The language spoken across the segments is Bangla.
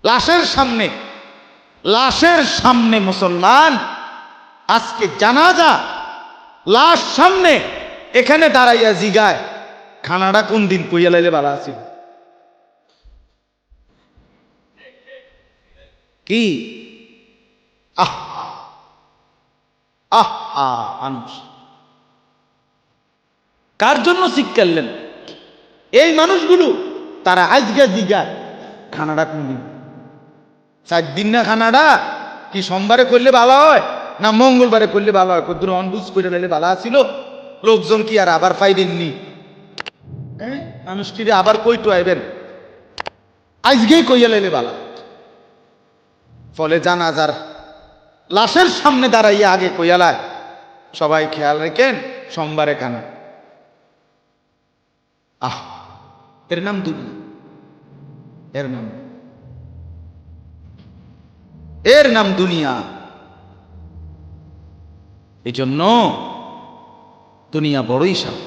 লাশের সামনে মুসলমান আজকে জানাজা, লাশ সামনে, এখানে দাঁড়াইয়া জিগায় খানাটা কোন দিন কইয়া লাইলে ভালো আছিল। কি আহ আহ মানুষ কার জন্য শিক্ষালেন? এই মানুষগুলো তারা আজকে জিগায় খানাটা কোন দিন। 4 দিন না খানাটা কি সোমবারে করলে ভালো হয় না মঙ্গলবারে করলে ভালো হয়? কদ্দুর অনবুজ করে লাইলে ভালো আছিল। লোকজন কি আর আবার পাইবেননি? মানুষটিরে আবার কইটো আইবেন, আজকেই কইয়া লাইলে ভালো। ফলে জানাজার লাশের সামনে দাঁড়াইয়া আগে কইয়ালায় সবাই খেয়াল রেখেন সোমবারে খানা। এর নাম দুনিয়া, এর নাম দুনিয়া। এই জন্য দুনিয়া বড়ই শান্ত,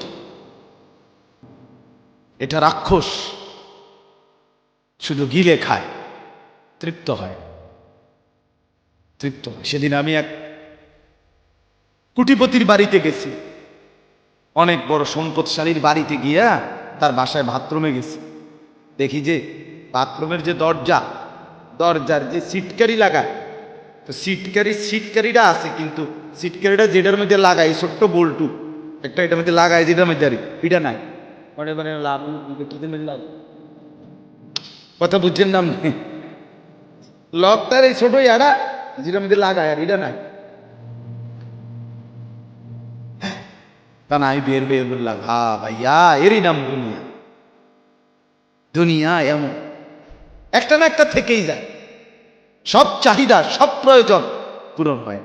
এটা রাক্ষস, শুধু গিলে খায়, তৃপ্ত হয়। সেদিন আমি এক কুটিপতির বাড়িতে গেছি, অনেক বড় সম্পদশালীর বাড়িতে গিয়া তার বাসায় বাথরুমে গেছি। দেখি যে বাথরুমের যে দরজার যে সিটকারি লাগায়, তো সিটকারিটা আছে, কিন্তু সিটকারিটা যেটার মধ্যে লাগাই ছোট্ট বল্টু একটা, এটার মধ্যে লাগায় যেটার মধ্যে এটা নাই। কথা বুঝছেন না? লকটার এই ছোট ইয়াটা যেটার মধ্যে লাগায় আর এটা নাই। তা নাই বের বললাম, ভাইয়া এরই নাম দুনিয়া। দুনিয়া এমন একটা না একটা থেকেই যায়, সব চাহিদা সব প্রয়োজন পূরণ হয়।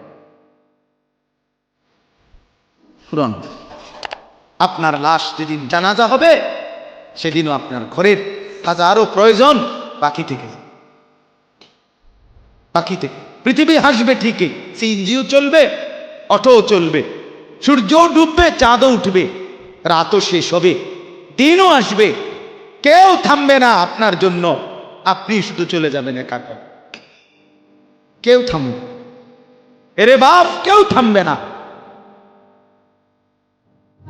আপনার লাশ যেদিন জানাজা হবে সেদিনও আপনার ঘরের হাজারো প্রয়োজন বাকি থেকে। পৃথিবী হাসবে ঠিকই, সিএনজিও চলবে, অটোও চলবে, সূর্যও ডুববে, চাঁদও উঠবে, রাতও শেষ হবে, দিনও আসবে, কেউ থামবে না আপনার জন্য। আপনি শুধু চলে যাবেন একা। কেউ থামবে, এরে বাপ, কেউ থামবে না।